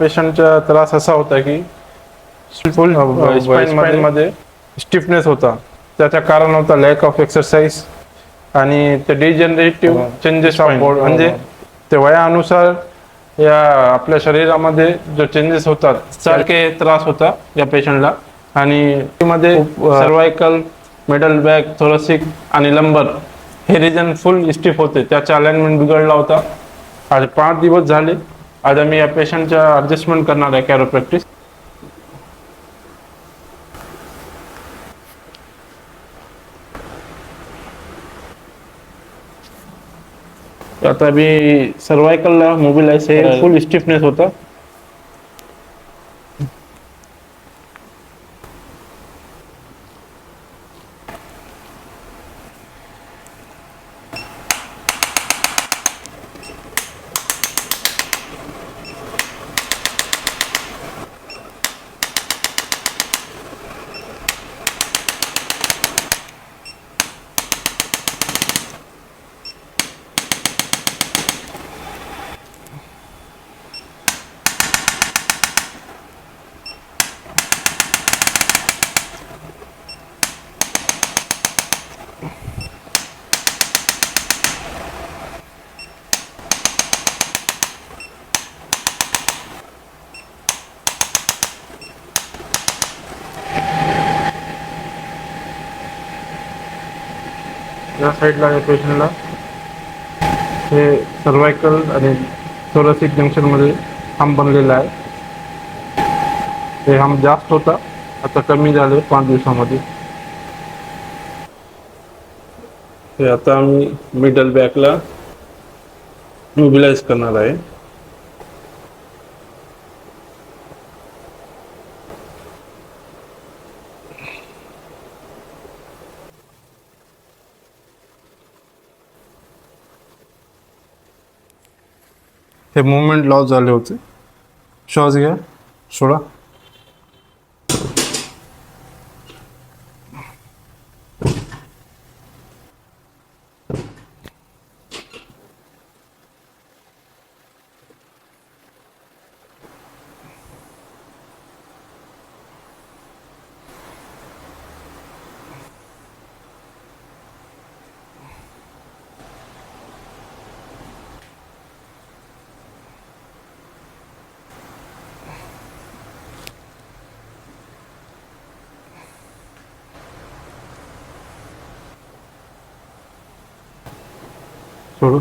पेशंटचा त्रास असा होता की फुल स्पाइन मध्ये स्टिफनेस होता. त्याचं कारण होता लॅक ऑफ एक्सरसाइज आणि ते डिजनरेटिव्ह चेंजेस ऑफ बॉडी, म्हणजे ते वयानुसार या आपल्या शरीरामध्ये जो चेंजेस होतात सारखे त्रास होता या पेशंटला. आणि मध्ये सर्वायकल, मिडल बॅक, थोरॅसिक आणि लंबर हे रिजन फुल स्टिफ होते. त्याचा अलाइनमेंट बिघडला होता. आज 5 दिवस झाले. आज आम्ही या पेशंटच्या ॲडजस्टमेंट करणार आहे कॅरोप्रॅक्टिस. आता मी सर्वायकलला मोबिलाइज आहे, फुल स्टिफनेस होता. या साईडला या पेशंटला हे सर्वायकल आणि थोरॅसिक जंक्शनमध्ये हम बनलेला आहे. हे हम जास्त होता, आता कमी झाले 5 दिवसामध्ये. हे आता आम्ही मिडल बॅकला मोबिलाइज करणार आहे. हे मुवमेंट लॉस झाले होते. श्वास घ्या, सोडा. सोडू.